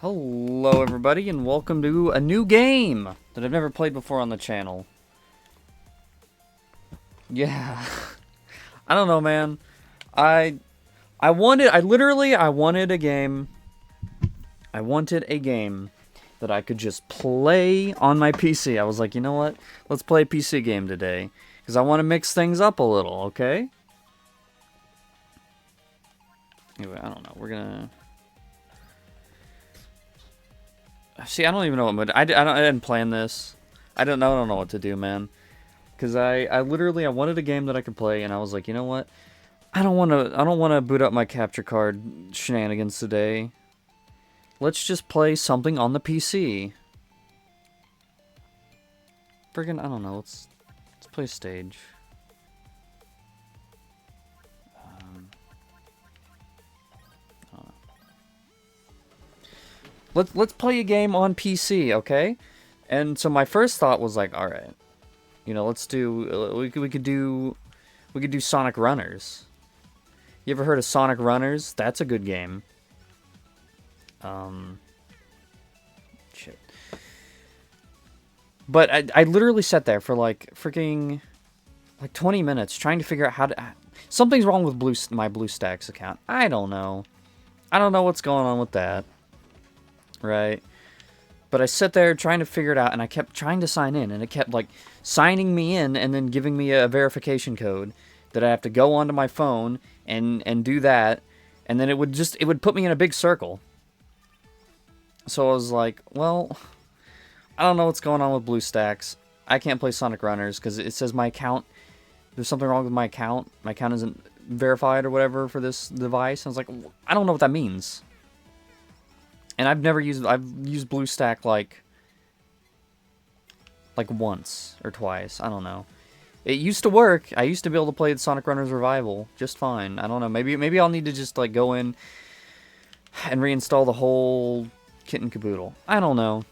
Hello everybody and welcome to a new game that I've never played before on the channel. Yeah. I don't know, man. I wanted a game. I wanted a game that I could just play on my PC. I was like, "You know what? Let's play a PC game today because I want to mix things up a little, okay?" Anyway, I don't know. We're going to see, I don't even know what mode. I didn't plan this. I don't know what to do, man. Because I literally, I wanted a game that I could play, and I was like, you know what? I don't want to boot up my capture card shenanigans today. Let's just play something on the PC. Friggin', I don't know. Let's play a stage. Let's play a game on PC, okay? And so my first thought was like, all right, you know, let's do we could do Sonic Runners. You ever heard of Sonic Runners? That's a good game. Shit. But I literally sat there for like freaking like 20 minutes trying to figure out how to. Something's wrong with my BlueStacks account. I don't know. I don't know what's going on with that. Right? But I sat there trying to figure it out, and I kept trying to sign in, and it kept like signing me in and then giving me a verification code that I have to go onto my phone and do that, and then it would put me in a big circle. So I was like, well, I don't know what's going on with BlueStacks. I can't play Sonic Runners because it says my account. There's something wrong with my account. My account isn't verified or whatever for this device. I was like, I don't know what that means. And I've used BlueStack like once or twice. I don't know. It used to work. I used to be able to play the Sonic Runners Revival just fine. I don't know. Maybe I'll need to just like go in and reinstall the whole kit and caboodle. I don't know.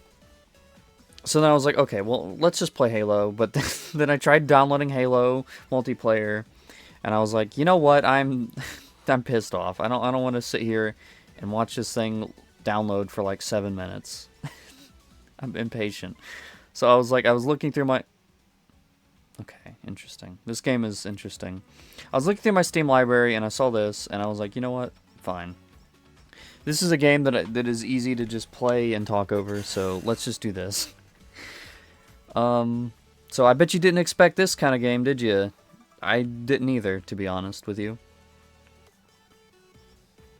So then I was like, okay, well, let's just play Halo. But then I tried downloading Halo multiplayer, and I was like, you know what? I'm pissed off. I don't want to sit here and watch this thing download for like 7 minutes. I'm impatient. So I was like, I was looking through my... Okay, interesting. This game is interesting. I was looking through my Steam library and I saw this and I was like, you know what? Fine. This is a game that is easy to just play and talk over, so let's just do this. So I bet you didn't expect this kind of game, did you? I didn't either, to be honest with you.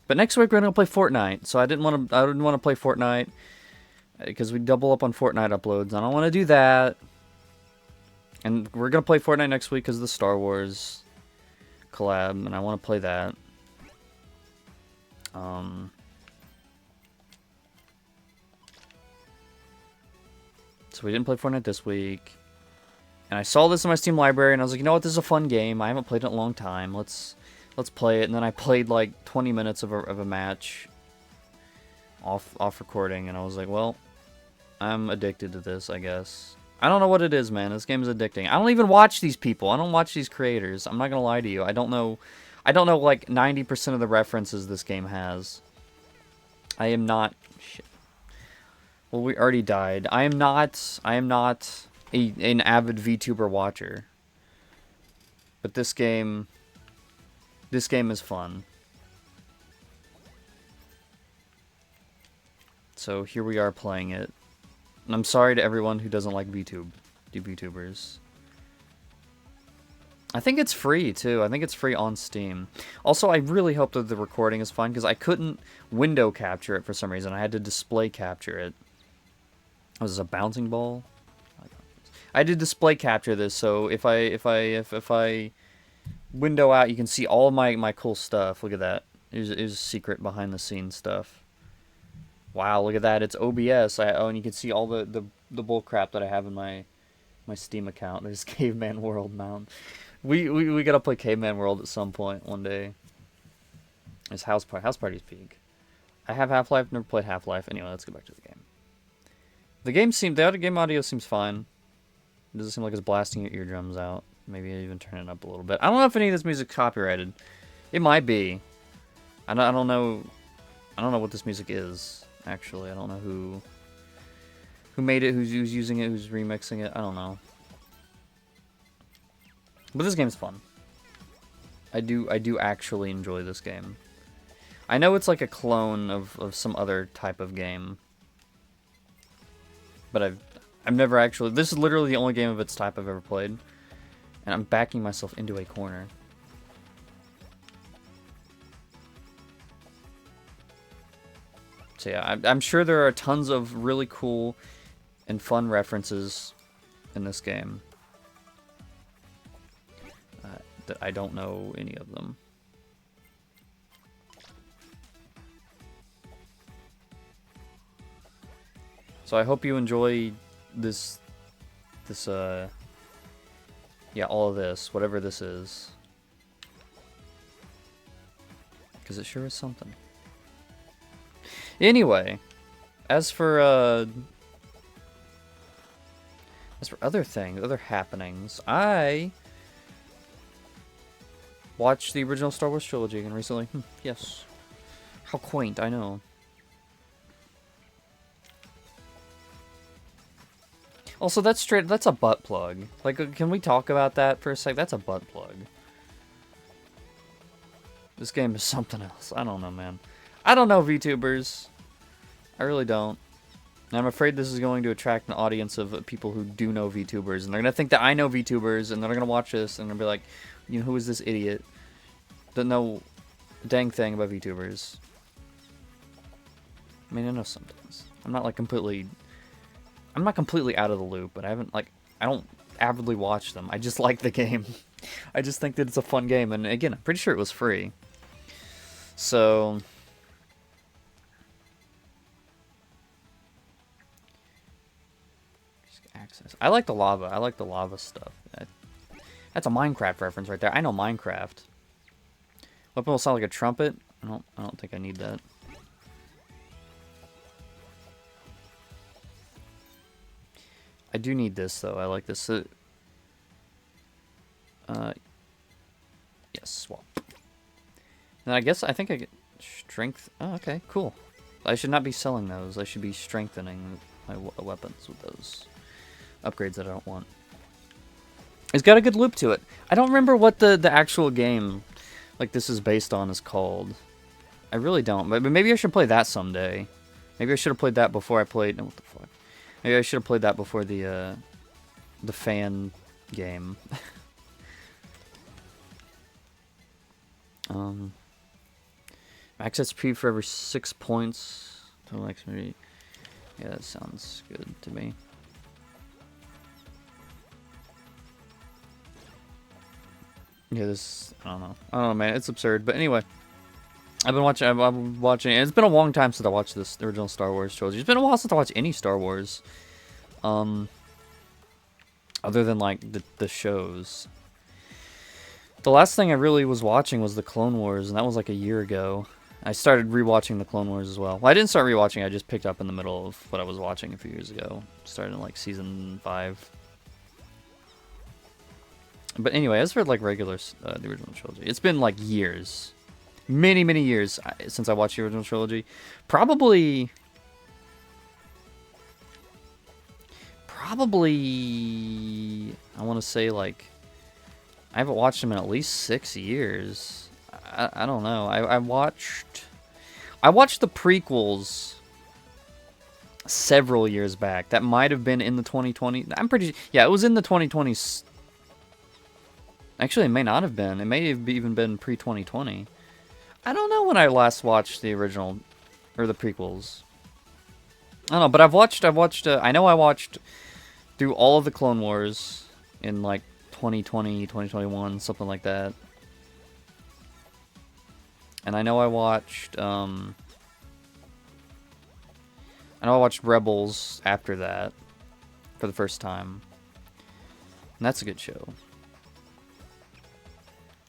But next week we're gonna play Fortnite, so I didn't want to play Fortnite because we double up on Fortnite uploads. I don't want to do that. And we're gonna play Fortnite next week because of the Star Wars collab, and I want to play that. So we didn't play Fortnite this week. And I saw this in my Steam library, and I was like, you know what, this is a fun game. I haven't played it in a long time. Let's play it. And then I played like 20 minutes of a match off recording, and I was like, well, I'm addicted to this, I guess. I don't know what it is, man. This game is addicting. I don't even watch these people. I don't watch these creators. I'm not gonna lie to you. I don't know like 90% of the references this game has. I am not... Shit. Well, we already died. I am not an avid VTuber watcher. But this game is fun. So here we are playing it. And I'm sorry to everyone who doesn't like VTubers. I think it's free, too. I think it's free on Steam. Also, I really hope that the recording is fine, because I couldn't window capture it for some reason. I had to display capture it. Was this a bouncing ball? I did display capture this, so if I window out, you can see all of my cool stuff. Look at that. There's secret behind the scenes stuff. Wow, look at that. It's OBS. And you can see all the bull crap that I have in my Steam account. There's Caveman World mount. We gotta play Caveman World at some point one day. There's House Party's peak. I have Half-Life, never played Half-Life. Anyway, let's get back to the game. The game audio seems fine. It doesn't seem like it's blasting your eardrums out. Maybe even turn it up a little bit. I don't know if any of this music's copyrighted. It might be. I don't know what this music is. Actually, I don't know who made it, who's using it, who's remixing it. I don't know. But this game's fun. I do actually enjoy this game. I know it's like a clone of some other type of game. But I've never actually... This is literally the only game of its type I've ever played. And I'm backing myself into a corner. So yeah, I'm sure there are tons of really cool and fun references in this game. That I don't know any of them. So I hope you enjoy this, yeah, all of this, whatever this is. Because it sure is something. Anyway, as for other things, other happenings, I watched the original Star Wars trilogy again recently. Yes. How quaint, I know. Also, that's a butt plug. Like, can we talk about that for a sec? That's a butt plug. This game is something else. I don't know, man. I don't know VTubers. I really don't. And I'm afraid this is going to attract an audience of people who do know VTubers. And they're going to think that I know VTubers, and they're going to watch this, and they'll be like, you know, who is this idiot? Doesn't know a dang thing about VTubers. I mean, I know sometimes. I'm not completely out of the loop, but I don't avidly watch them. I just like the game. I just think that it's a fun game, and again, I'm pretty sure it was free. So... access. I like the lava. I like the lava stuff. That's a Minecraft reference right there. I know Minecraft. Weapon will sound like a trumpet. I don't think I need that. I do need this though. I like this. Yes, swap. And I think I get strength. Oh, okay, cool. I should not be selling those. I should be strengthening my weapons with those upgrades that I don't want. It's got a good loop to it. I don't remember what the actual game like this is based on is called. I really don't. But maybe I should play that someday. Maybe I should have played that before I played. No, what the fuck? Maybe I should have played that before the fan game. Max XP for every 6 points. Total XP. Yeah, that sounds good to me. Yeah, I don't know, man. It's absurd. But anyway, I've been watching. I'm watching. It's been a long time since I watched the original Star Wars trilogy. It's been a while since I watched any Star Wars, other than like the shows. The last thing I really was watching was the Clone Wars, and that was like a year ago. I started rewatching the Clone Wars as well. Well, I didn't start rewatching. I just picked up in the middle of what I was watching a few years ago. Started in like season 5. But anyway, as for like regular, the original trilogy, it's been like years, many years since I watched the original trilogy. Probably, I want to say like, I haven't watched them in at least 6 years. I don't know. I watched the prequels several years back. That might have been in the 2020. I'm pretty. Yeah, it was in the 2020s. Actually, it may not have been. It may have even been pre-2020. I don't know when I last watched the original, or the prequels. I don't know, but I know I watched through all of the Clone Wars in like 2020, 2021, something like that. And I know I watched, Rebels after that for the first time. And that's a good show.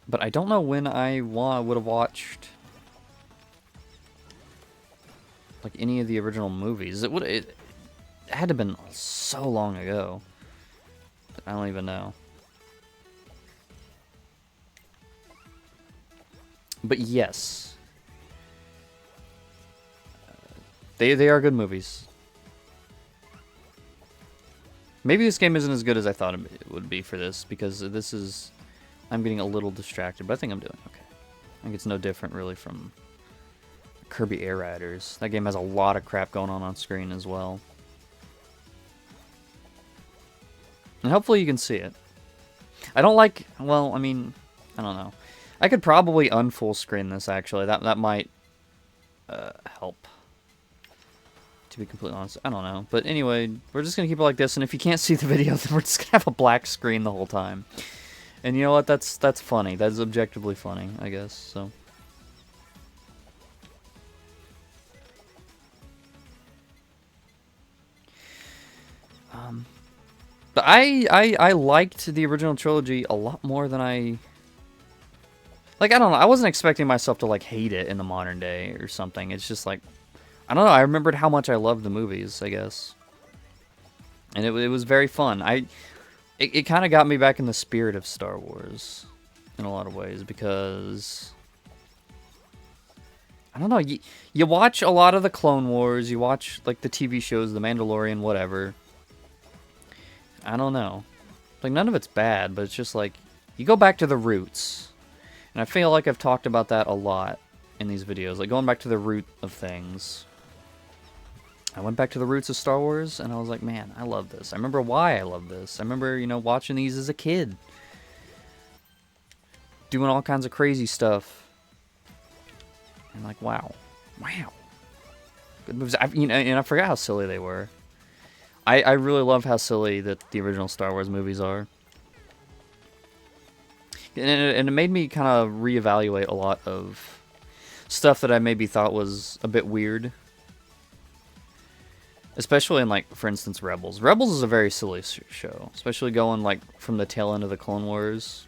But I don't know when I would have watched like any of the original movies. It had to have been so long ago. I don't even know. But yes. They are good movies. Maybe this game isn't as good as I thought it would be for this, because this is... I'm getting a little distracted, but I think I'm doing okay. I think it's no different, really, from Kirby Air Riders. That game has a lot of crap going on screen as well. And hopefully you can see it. I don't like... Well, I mean... I don't know. I could probably unfull screen this, actually. That might help. To be completely honest, I don't know. But anyway, we're just going to keep it like this, and if you can't see the video, then we're just going to have a black screen the whole time. And you know what? That's funny. That's objectively funny, I guess, so... But I liked the original trilogy a lot more than I... Like, I don't know. I wasn't expecting myself to, like, hate it in the modern day or something. It's just like... I don't know. I remembered how much I loved the movies, I guess. And it was very fun. It kind of got me back in the spirit of Star Wars in a lot of ways, because... I don't know. You watch a lot of the Clone Wars. You watch, like, the TV shows, The Mandalorian, whatever. I don't know. Like, none of it's bad, but it's just like, you go back to the roots. And I feel like I've talked about that a lot in these videos. Like, going back to the root of things. I went back to the roots of Star Wars, and I was like, man, I love this. I remember why I love this. I remember, you know, watching these as a kid. Doing all kinds of crazy stuff. And like, wow. Wow. Good movies. You know, and I forgot how silly they were. I really love how silly that the original Star Wars movies are. And it made me kind of reevaluate a lot of stuff that I maybe thought was a bit weird. Especially in, like, for instance, Rebels. Rebels is a very silly show. Especially going, like, from the tail end of the Clone Wars.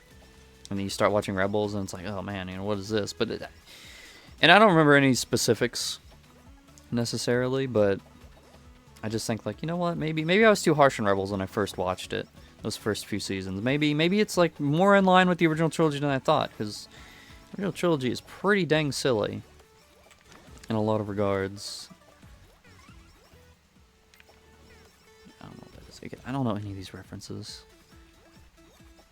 And then you start watching Rebels, and it's like, oh man, you know, what is this? But and I don't remember any specifics necessarily, but I just think, like, you know what, maybe I was too harsh on Rebels when I first watched it, those first few seasons. Maybe it's, like, more in line with the original trilogy than I thought, because the original trilogy is pretty dang silly in a lot of regards. I don't know what that is. Again, I don't know any of these references.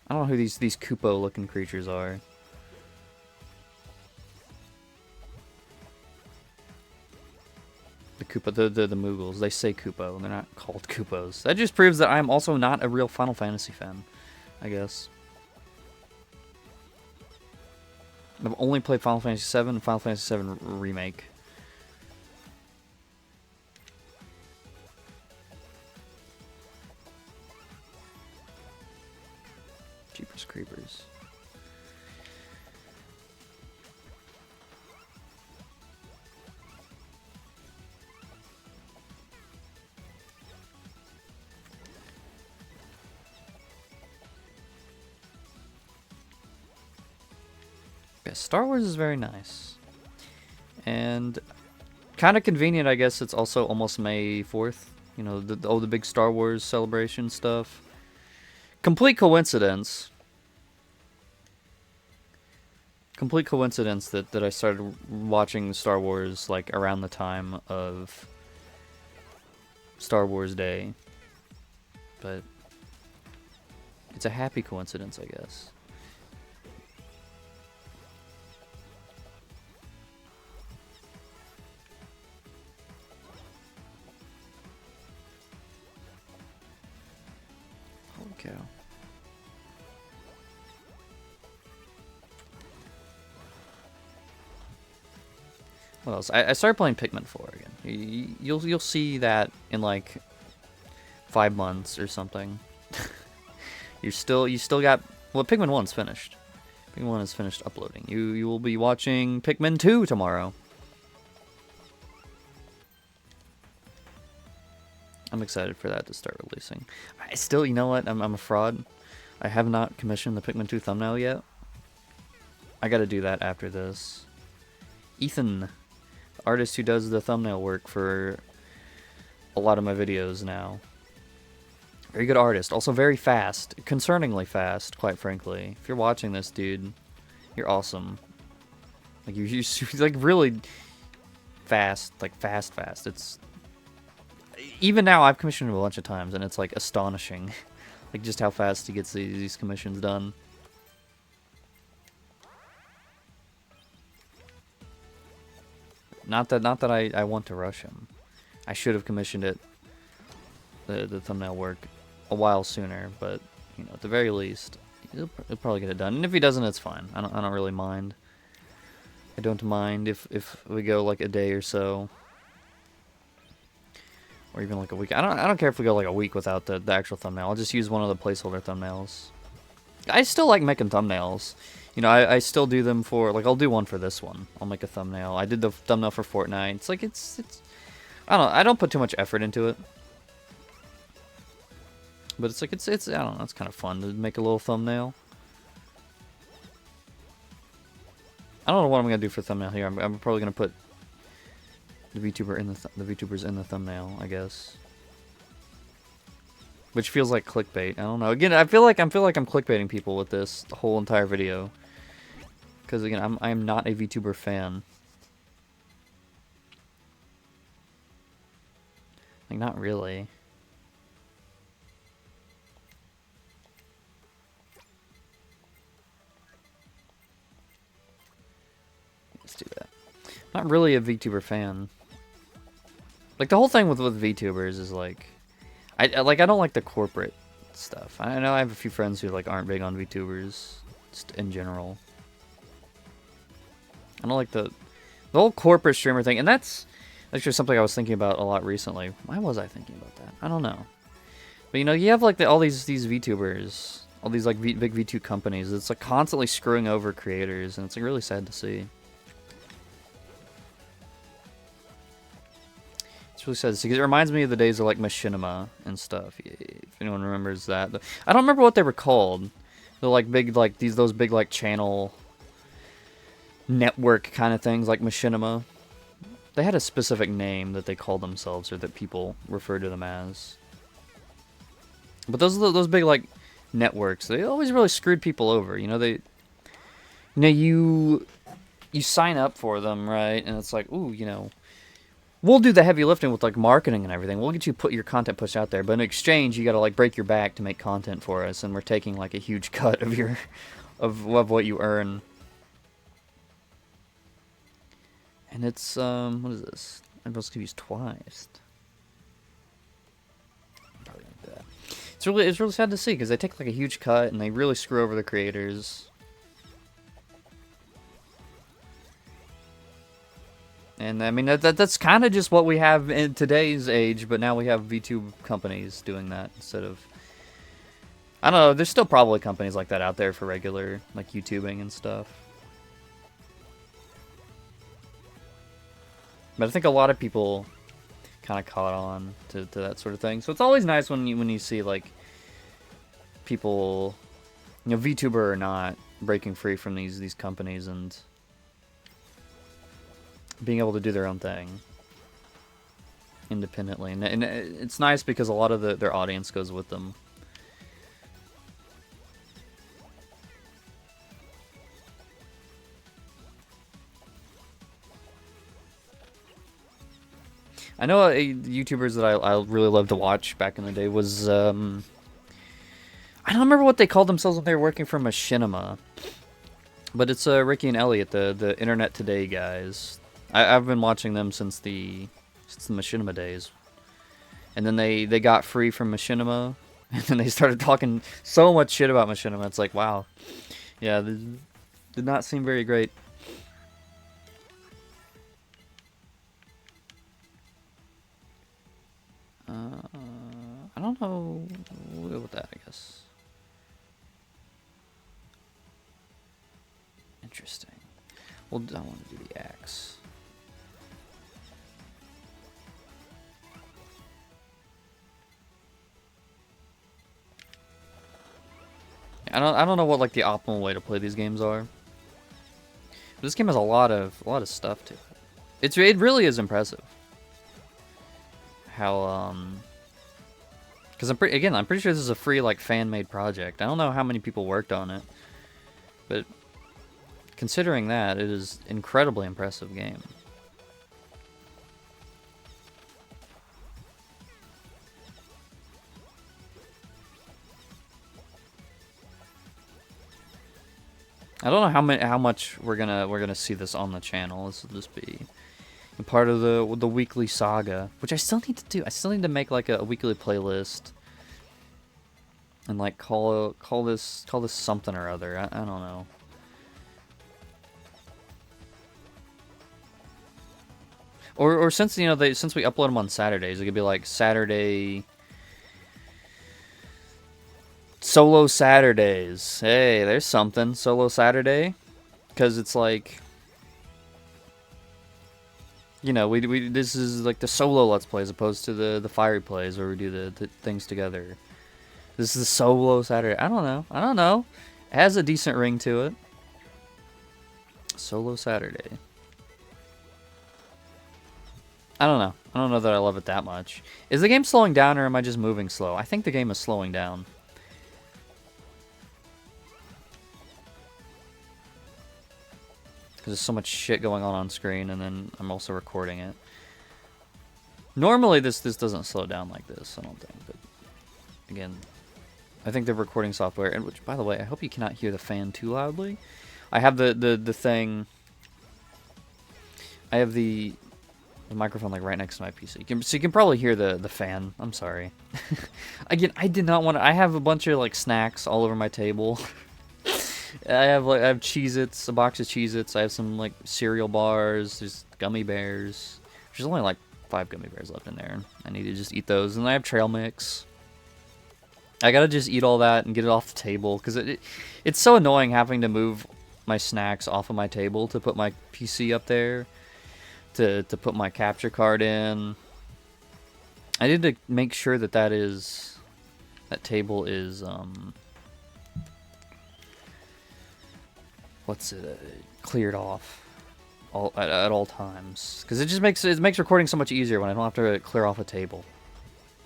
I don't know who these Koopa-looking creatures are. The Koopa, the Moogles. They say Koopo. They're not called Koopos. That just proves that I'm also not a real Final Fantasy fan, I guess. I've only played Final Fantasy VII and Final Fantasy VII Remake. Jeepers Creepers. Yeah, Star Wars is very nice. And kind of convenient, I guess. It's also almost May 4th. You know, the big Star Wars celebration stuff. Complete coincidence. Complete coincidence that I started watching Star Wars, like, around the time of Star Wars Day. But it's a happy coincidence, I guess. Holy cow. What else? I started playing Pikmin 4 again. You'll see that in like 5 months or something. you still got, well, Pikmin 1's finished. Pikmin 1 is finished uploading. You will be watching Pikmin 2 tomorrow. I'm excited for that to start releasing. I still, you know what? I'm a fraud. I have not commissioned the Pikmin 2 thumbnail yet. I gotta do that after this. Ethan, the artist who does the thumbnail work for a lot of my videos now. Very good artist. Also very fast. Concerningly fast, quite frankly. If you're watching this, dude, you're awesome. Like, you like, really... fast, like fast. It's even now I've commissioned him a bunch of times, and it's like astonishing, like just how fast he gets these commissions done. Not that I want to rush him. I should have commissioned it, the thumbnail work, a while sooner. But you know, at the very least, he'll probably get it done. And if he doesn't, it's fine. I don't really mind. I don't mind if we go like a day or so, or even like a week. I don't care if we go like a week without the actual thumbnail. I'll just use one of the placeholder thumbnails. I still like making thumbnails. You know, I still do them for, like, I'll do one for this one. I'll make a thumbnail. I did the thumbnail for Fortnite. It's like, it's I don't put too much effort into it. But it's like, I don't know, it's kind of fun to make a little thumbnail. I don't know what I'm going to do for thumbnail here. I'm probably going to put the VTuber in the VTubers in the thumbnail, I guess. Which feels like clickbait. I don't know. Again, I feel like I'm clickbaiting people with this whole entire video. Because again, I am not a VTuber fan. Like, not really. Let's do that. Not really a VTuber fan. Like, the whole thing with VTubers is like, I don't like the corporate stuff. I know I have a few friends who like aren't big on VTubers, just in general. I don't like the whole corporate streamer thing, and that's actually something I was thinking about a lot recently. Why was I thinking about that? I don't know. But you know, you have like all these VTubers, all these like big VTube companies. It's like constantly screwing over creators, and it's like really sad to see. It's really sad to see because it reminds me of the days of like Machinima and stuff. If anyone remembers that, I don't remember what they were called. They're like big, like those big like channel network kind of things, like Machinima. They had a specific name that they called themselves, or that people referred to them as. But those big like networks, they always really screwed people over. You know, you sign up for them, right? And it's like, ooh, you know, we'll do the heavy lifting with like marketing and everything. We'll get you your content pushed out there, but in exchange, you got to like break your back to make content for us, and we're taking like a huge cut of your of what you earn. And it's, what is this? I'm supposed to use twice. I'm probably gonna do that. It's really sad to see, because they take like a huge cut, and they really screw over the creators. And I mean, that's kind of just what we have in today's age, but now we have VTube companies doing that instead of, I don't know, there's still probably companies like that out there for regular, like, YouTubing and stuff. But I think a lot of people kind of caught on to that sort of thing. So it's always nice when you see, like, people, you know, VTuber or not, breaking free from these companies and being able to do their own thing independently. And it's nice because a lot of their audience goes with them. I know YouTubers that I really loved to watch back in the day was, I don't remember what they called themselves when they were working for Machinima. But it's Ricky and Elliot, the Internet Today guys. I've been watching them since the Machinima days. And then they got free from Machinima, and then they started talking so much shit about Machinima. It's like, wow. Yeah, this did not seem very great. I don't know. We'll go with that, I guess. Interesting. Well, I want to do the axe. I don't know what like the optimal way to play these games are. But this game has a lot of stuff to it. It really is impressive. How because I'm pretty sure this is a free like fan-made project. I don't know how many people worked on it, but considering that, it is incredibly impressive game. I don't know how much we're gonna see this on the channel. This will just be a part of the weekly saga, which I still need to do. I still need to make like a weekly playlist and like call this something or other. I don't know. Or since you know since we upload them on Saturdays, it could be like Saturday Solo Saturdays. Hey, there's something. Solo Saturday, because it's like, you know, we this is like the solo Let's Play as opposed to the fiery plays where we do the things together. This is the Solo Saturday. I don't know. I don't know. It has a decent ring to it. Solo Saturday. I don't know. I don't know that I love it that much. Is the game slowing down or am I just moving slow? I think the game is slowing down. Because there's so much shit going on screen, and then I'm also recording it. Normally this doesn't slow down like this, I don't think. But again, I think the recording software, and which, by the way, I hope you cannot hear the fan too loudly. I have the thing. I have the microphone like right next to my PC. So you can probably hear the fan. I'm sorry. Again, I did not want to. I have a bunch of like snacks all over my table. I have Cheez-Its, a box of Cheez-Its. I have some like cereal bars. There's gummy bears. There's only like 5 gummy bears left in there. I need to just eat those. And I have trail mix. I gotta just eat all that and get it off the table because it's so annoying having to move my snacks off of my table to put my PC up there. To put my capture card in. I need to make sure that that table is cleared off at all times, because it makes recording so much easier when I don't have to clear off a table,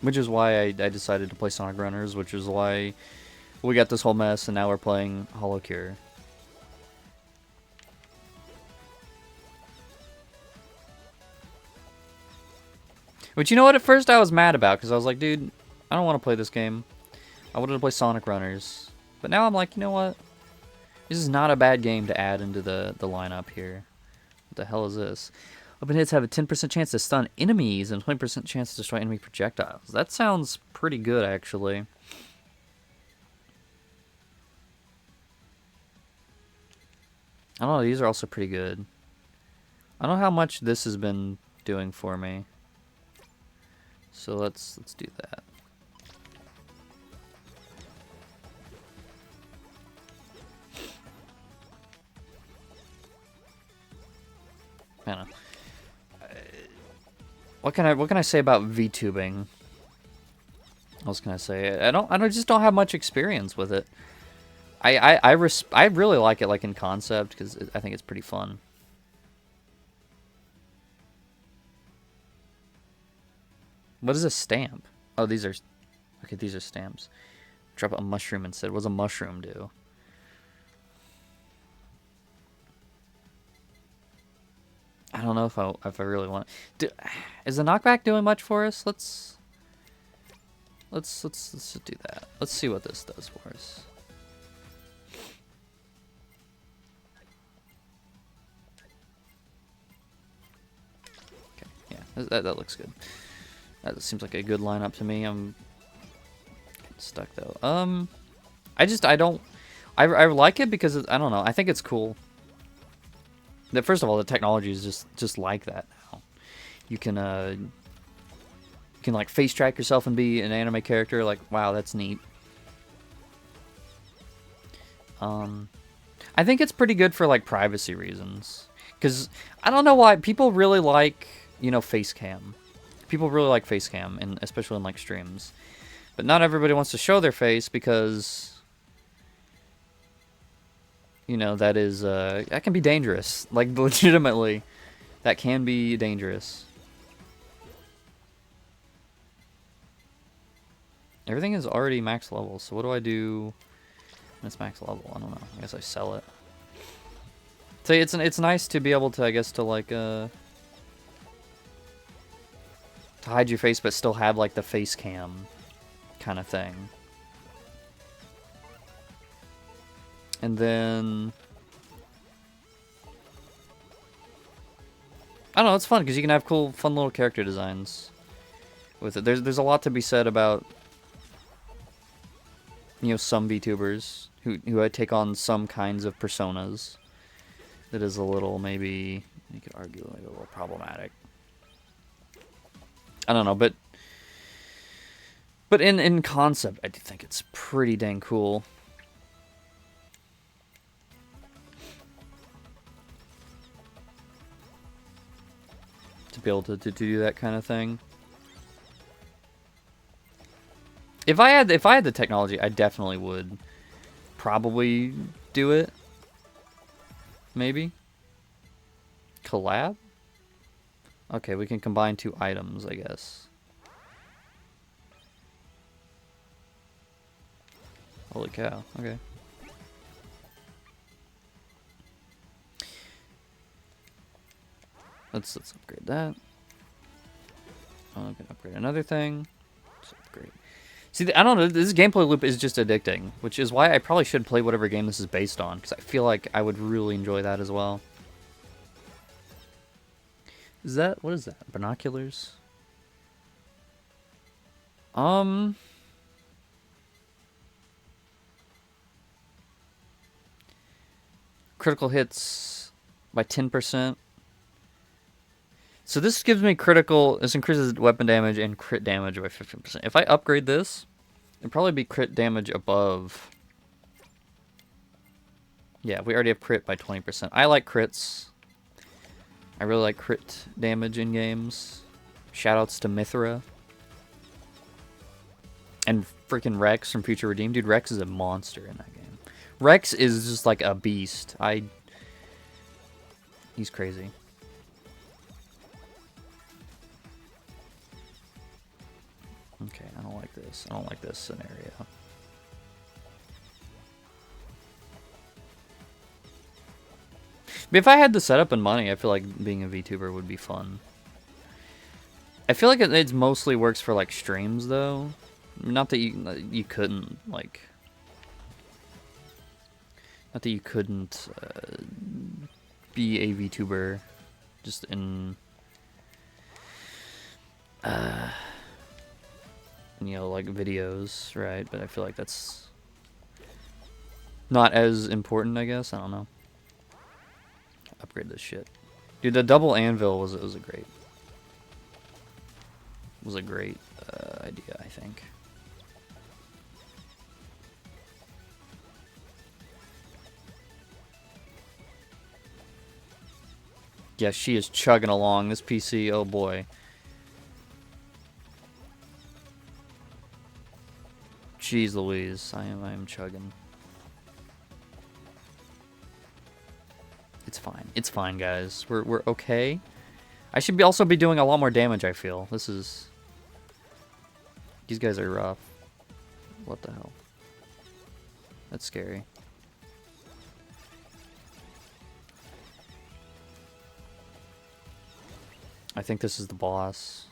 which is why I decided to play Sonic Runners, which is why we got this whole mess and now we're playing Holocure. Which, you know what, at first I was mad about, because I was like, dude, I don't want to play this game. I wanted to play Sonic Runners. But now I'm like, you know what? This is not a bad game to add into the lineup here. What the hell is this? Open hits have a 10% chance to stun enemies and a 20% chance to destroy enemy projectiles. That sounds pretty good, actually. I don't know, these are also pretty good. I don't know how much this has been doing for me. So let's do that. I don't know. What can I say about VTubing? What else can I say? I just don't have much experience with it. I really like it, like, in concept, because I think it's pretty fun. What is a stamp? Oh, these are... Okay, these are stamps. Drop a mushroom instead. What does a mushroom do? I don't know if I really want... Is the knockback doing much for us? Let's do that. Let's see what this does for us. Okay, yeah, that looks good. That seems like a good lineup to me. I'm stuck though. I like it because I don't know. I think it's cool. That first of all, the technology is just like that now. You can like face track yourself and be an anime character. Like, wow, that's neat. I think it's pretty good for like privacy reasons. Because I don't know why people really like, you know, face cam. People really like face cam, and especially in like streams. But not everybody wants to show their face because, you know, that can be dangerous. Like, legitimately, that can be dangerous. Everything is already max level, so what do I do when it's max level? I don't know. I guess I sell it. So it's nice to be able to, I guess, to like to hide your face but still have like the face cam kind of thing. And then I don't know, it's fun because you can have cool, fun little character designs with it. There's a lot to be said about, you know, some VTubers who take on some kinds of personas that is a little, maybe, you could argue, maybe a little problematic. I don't know, but in concept, I do think it's pretty dang cool. To be able to do that kind of thing. If I had the technology, I definitely would probably do it. Maybe. Collab? Okay, we can combine 2 items, I guess. Holy cow, okay. Let's upgrade that. Oh, I'm gonna upgrade another thing. Let's upgrade. See, I don't know, this gameplay loop is just addicting, which is why I probably should play whatever game this is based on, because I feel like I would really enjoy that as well. Is that, what is that? Binoculars? Critical hits by 10%. So this gives me critical, this increases weapon damage and crit damage by 15%. If I upgrade this, it'd probably be crit damage above. Yeah, we already have crit by 20%. I like crits. I really like crit damage in games. Shoutouts to Mithra. And freaking Rex from Future Redeemed. Dude, Rex is a monster in that game. Rex is just like a beast. He's crazy. Okay, I don't like this. I don't like this scenario. But if I had the setup and money, I feel like being a VTuber would be fun. I feel like it mostly works for like streams though. Not that you couldn't like. Not that you couldn't be a VTuber, just in. You know, like videos, right? But I feel like that's not as important, I guess. I don't know. Upgrade this shit, dude. The double anvil was a great idea, I think. Yeah, she is chugging along. This PC, oh boy. Jeez Louise, I am chugging. It's fine. It's fine, guys. We're okay. I should also be doing a lot more damage, I feel. These guys are rough. What the hell? That's scary. I think this is the boss.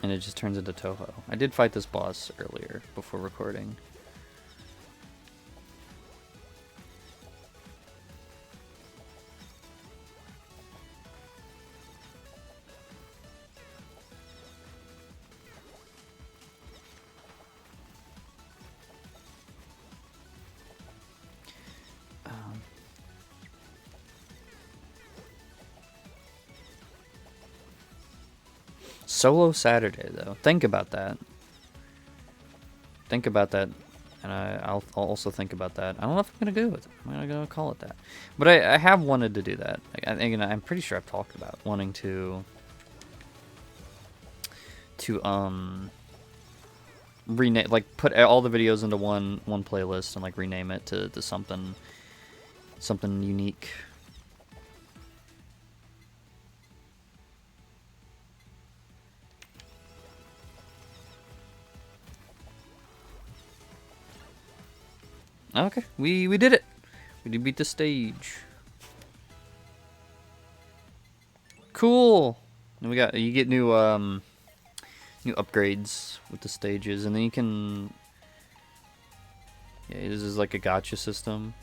And it just turns into Toho. I did fight this boss earlier, before recording. Solo Saturday, though. Think about that. Think about that. And I'll also think about that. I don't know if I'm going to do it. I'm not going to call it that. But I have wanted to do that. I'm pretty sure I've talked about wanting to rename, like, put all the videos into one playlist and, like, rename it to something unique. Okay, we did it. We did beat the stage. Cool. And you get new new upgrades with the stages, and then you can. Yeah, this is like a gacha system,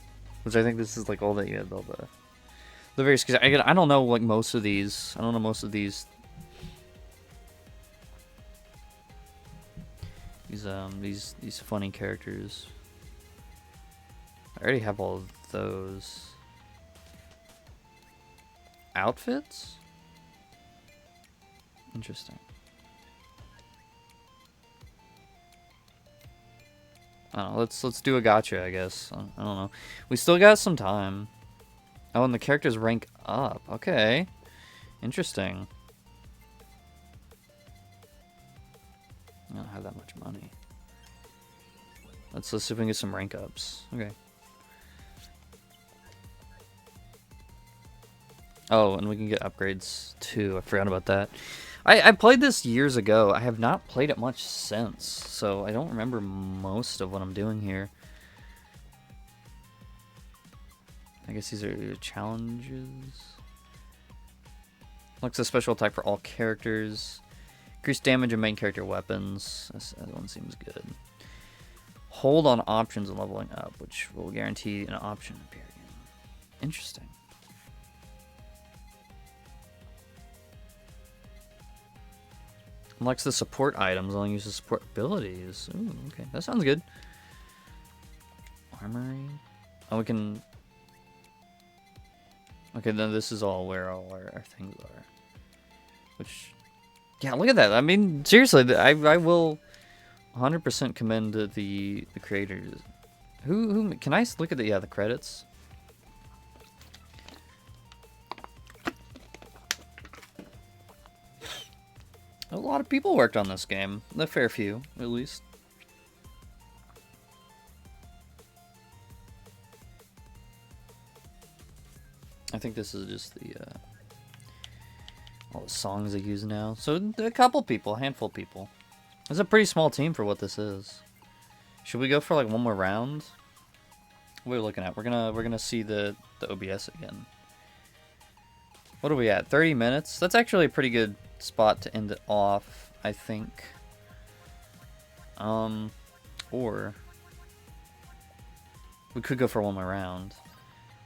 which I think this is like all that you have all the various. Cause I don't know like most of these. I don't know most of these. These funny characters. I already have all of those. Outfits? Interesting. I don't know, let's do a gacha, I guess. I don't know. We still got some time. Oh, and the characters rank up. Okay. Interesting. I don't have that much money. Let's see if we can get some rank ups. Okay. Oh, and we can get upgrades too. I forgot about that. I played this years ago. I have not played it much since, so I don't remember most of what I'm doing here. I guess these are challenges. Looks a special attack for all characters. Increase damage and main character weapons. That one seems good. Hold on options and leveling up, which will guarantee an option appearing. Interesting. Unlocks the support items, only uses support abilities. Ooh, okay, that sounds good. Armory. Oh, we can. Okay, then this is all where all our things are. Which, yeah, look at that. I mean, seriously, I will 100% commend the creators. Who can I look at the credits? A lot of people worked on this game. A fair few, at least. I think this is just the all the songs they use now. So a couple people, a handful of people. It's a pretty small team for what this is. Should we go for like one more round? What are we looking at? We're gonna see the OBS again. What are we at? 30 minutes? That's actually a pretty good spot to end it off, I think. Or we could go for one more round.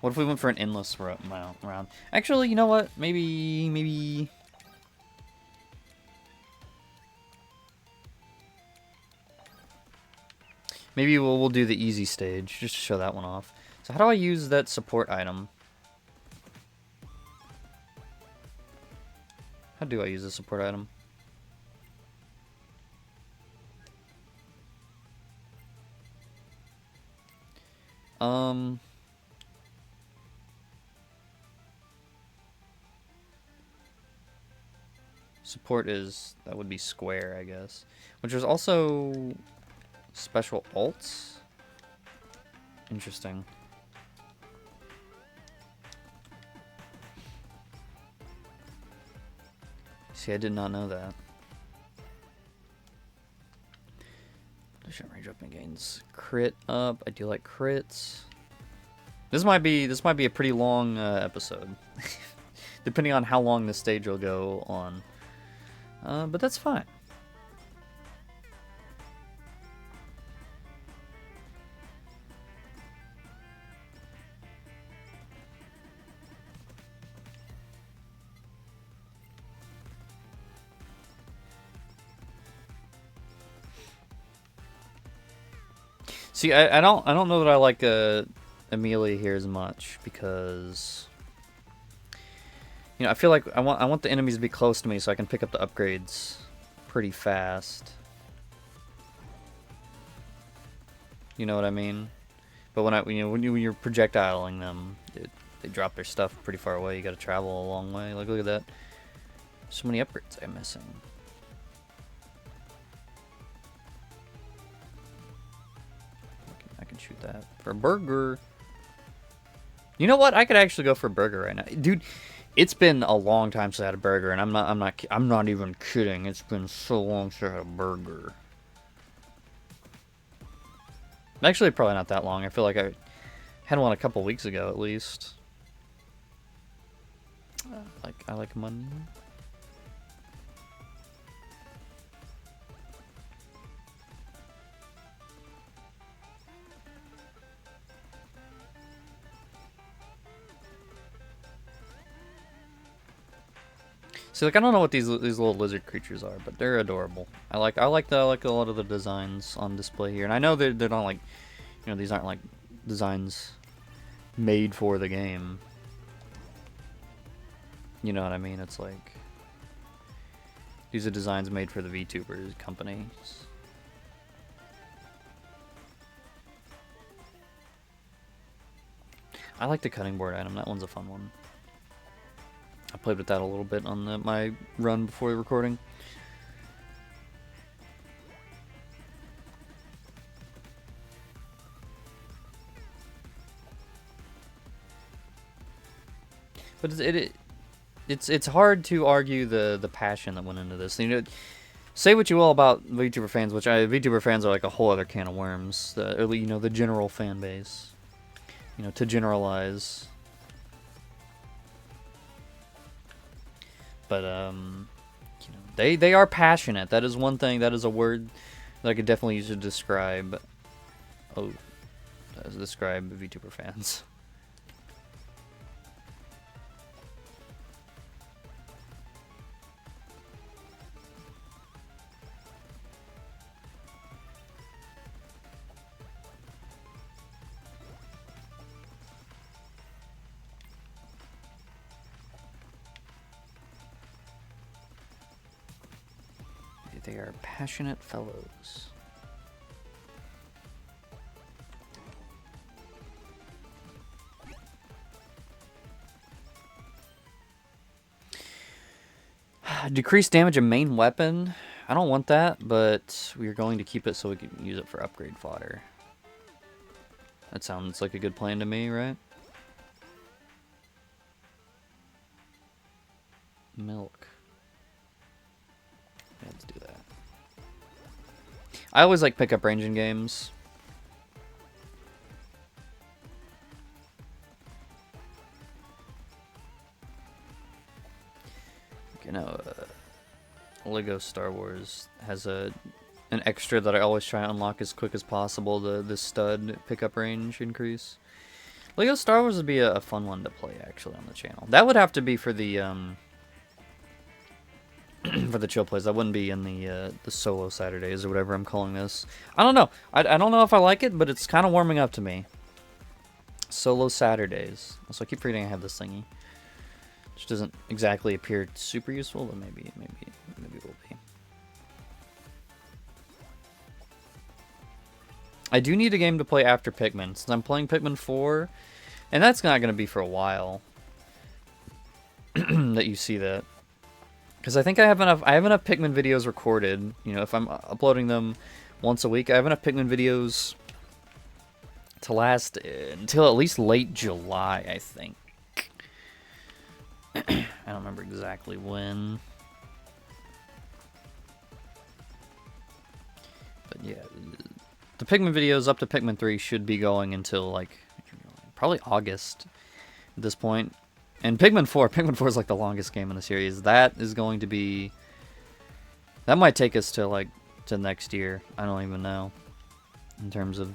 What if we went for an endless round? Actually, you know what? Maybe. Maybe we'll do the easy stage just to show that one off. So how do I use that support item? How do I use the support item? Support that would be square, I guess. Which is also special alts. Interesting. See, I did not know that. Range up and gains crit up. I do like crits. This might be a pretty long episode, depending on how long this stage will go on. But that's fine. See, I don't know that I like Amelia here as much because, you know, I feel like I want the enemies to be close to me so I can pick up the upgrades pretty fast. You know what I mean? But when you're projectiling them, they drop their stuff pretty far away. You got to travel a long way. Like, look at that. So many upgrades I'm missing. I can shoot that for a burger. You know what? I could actually go for a burger right now, dude. It's been a long time since I had a burger, and I'm not even kidding. It's been so long since I had a burger. Actually, probably not that long. I feel like I had one a couple weeks ago at least. I like money. See, like I don't know what these little lizard creatures are, but they're adorable. I like a lot of the designs on display here, and I know they're not like, you know, these aren't like designs made for the game. You know what I mean? It's like these are designs made for the VTubers companies. I like the cutting board item. That one's a fun one. I played with that a little bit on my run before recording. But it's hard to argue the passion that went into this. You know, say what you will about VTuber fans, which VTuber fans are like a whole other can of worms. You know, the general fan base. You know, to generalize. But you know, they are passionate. That is one thing. That is a word that I could definitely use to describe. Describe VTuber fans. They are passionate fellows. Decrease damage of main weapon. I don't want that, but we're going to keep it so we can use it for upgrade fodder. That sounds like a good plan to me, right? Milk. Yeah, let's do that. I always like pickup range in games. You know, Lego Star Wars has an extra that I always try to unlock as quick as possible. The stud pickup range increase. Lego Star Wars would be a fun one to play actually on the channel. That would have to be for the for the chill plays. That wouldn't be in the solo Saturdays or whatever I'm calling this. I don't know. I don't know if I like it, but it's kind of warming up to me. Solo Saturdays. Also, I keep forgetting I have this thingy, which doesn't exactly appear super useful, but maybe it will be. I do need a game to play after Pikmin, since I'm playing Pikmin 4, and that's not going to be for a while that you see that. Because I think I have enough Pikmin videos recorded. You know, if I'm uploading them once a week, I have enough Pikmin videos to last until at least late July, I think. I don't remember exactly when. But yeah, the Pikmin videos up to Pikmin 3 should be going until, like, probably August at this point. And Pikmin 4 is like the longest game in the series. That is going to be... That might take us to, like, to next year. I don't even know. In terms of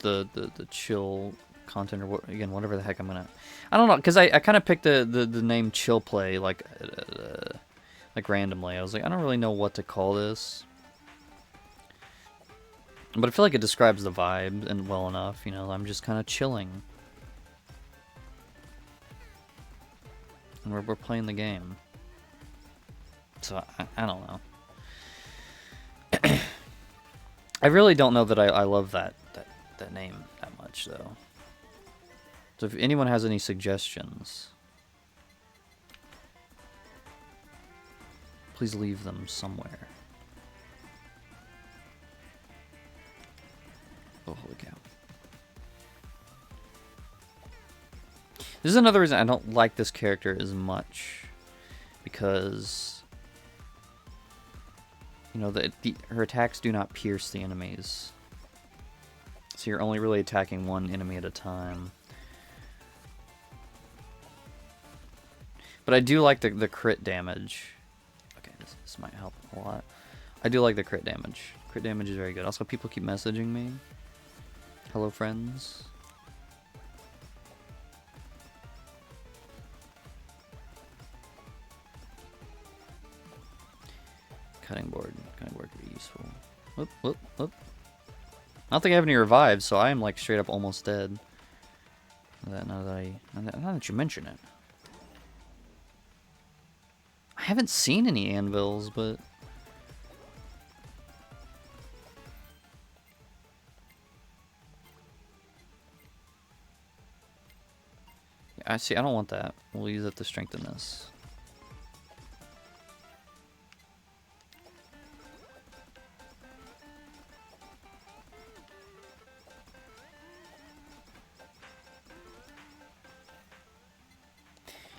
the chill content, or what, again, whatever the heck I'm gonna... I don't know, because I kind of picked the name Chill Play, like randomly. I was like, I don't really know what to call this. But I feel like it describes the vibe and well enough, you know, I'm just kind of chilling. And we're playing the game. So, I don't know. I really don't know that I love that name that much, though. So if anyone has any suggestions, please leave them somewhere. Oh, holy cow. This is another reason I don't like this character as much. Because, you know, her attacks do not pierce the enemies. So you're only really attacking one enemy at a time. But I do like the crit damage. Okay, this might help a lot. I do like the crit damage. Crit damage is very good. Also, people keep messaging me. Hello, friends. Cutting board. Cutting board could be useful. Whoop, whoop, whoop. I don't think I have any revives, so I am like straight up almost dead. Now that you mention it. I haven't seen any anvils, but... I see, I don't want that. We'll use it to strengthen this.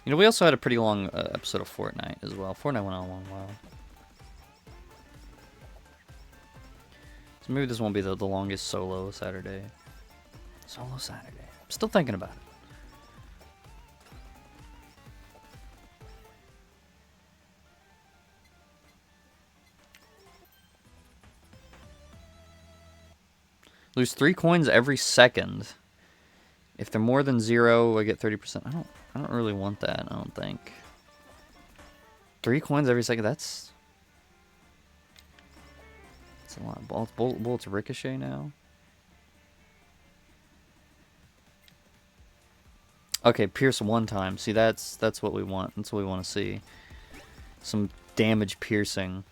You know, we also had a pretty long episode of Fortnite as well. Fortnite went on a long while. So maybe this won't be the longest solo Saturday. Solo Saturday. I'm still thinking about it. Lose 3 coins every second. If they're more than 0, I get 30%. I don't really want that, I don't think. 3 coins every second, that's a lot. Bullets ricochet now. Okay, pierce 1 time. See, that's what we want. That's what we want to see. Some damage piercing.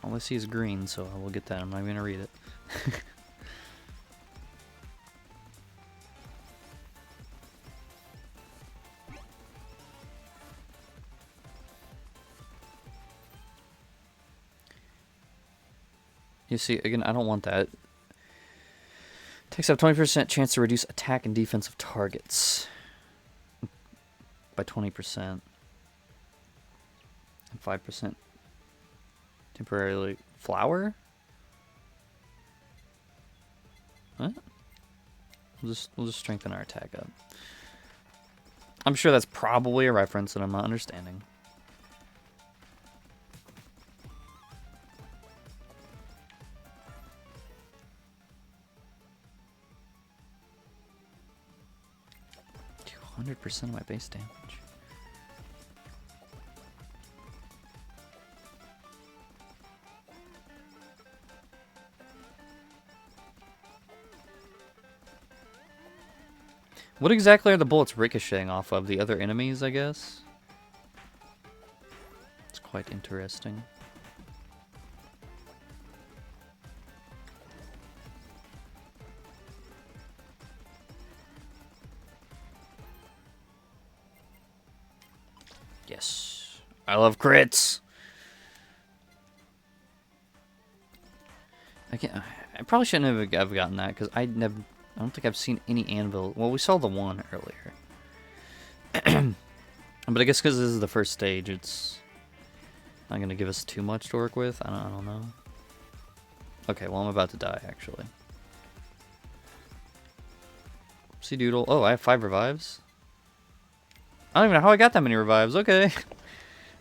All I see is green, so I will get that. I'm not even gonna read it. You see, again, I don't want that. Takes up 20% chance to reduce attack and defense of targets by 20%. And 5% temporarily. Flower? What? We'll just strengthen our attack up. I'm sure that's probably a reference that I'm not understanding. %, of my base damage. What exactly are the bullets ricocheting off of? The other enemies, I guess? It's quite interesting. Yes. I love crits. I probably shouldn't have gotten that because I don't think I've seen any anvil. Well, we saw the one earlier. But I guess because this is the first stage, it's not going to give us too much to work with. I don't know. Okay, well, I'm about to die, actually. Oopsie doodle. Oh, I have 5 revives? I don't even know how I got that many revives. Okay.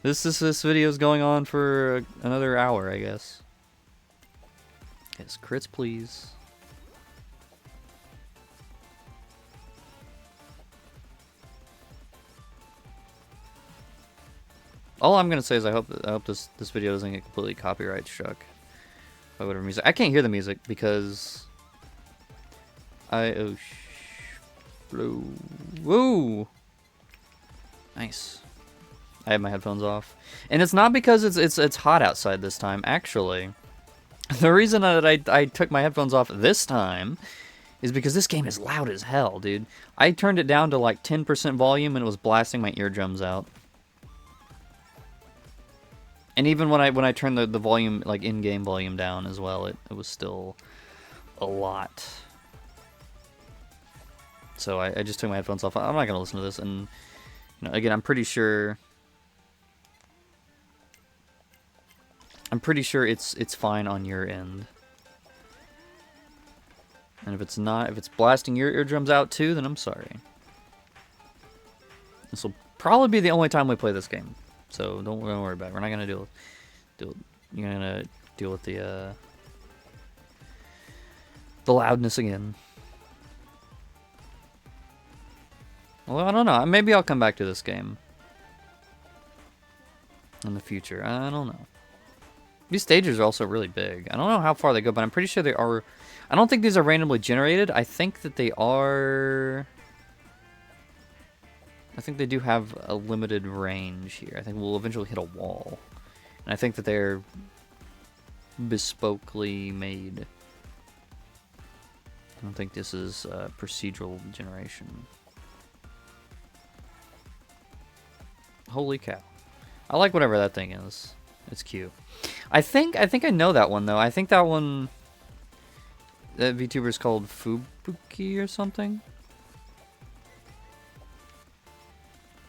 This video is going on for another hour, I guess. Yes, crits, please. All I'm gonna say is I hope this video doesn't get completely copyright struck by whatever music. I can't hear the music because woo. Nice. I have my headphones off, and it's not because it's hot outside this time. Actually, the reason that I took my headphones off this time is because this game is loud as hell, dude. I turned it down to like 10% volume, and it was blasting my eardrums out. And even when I turned the volume, like in-game volume down as well, it was still a lot. So I just took my headphones off. I'm not gonna listen to this, and you know, again, I'm pretty sure it's fine on your end. And if it's not, if it's blasting your eardrums out too, then I'm sorry. This will probably be the only time we play this game. So don't worry about it. We're not gonna deal. You're gonna deal with the loudness again. Well, I don't know. Maybe I'll come back to this game in the future. I don't know. These stages are also really big. I don't know how far they go, but I'm pretty sure they are... I don't think these are randomly generated. I think that they are... I think they do have a limited range here. I think we'll eventually hit a wall. And I think that they're bespokely made. I don't think this is procedural generation. Holy cow. I like whatever that thing is. It's cute. I think I know that one though. I think that one, that VTuber is called Fubuki or something.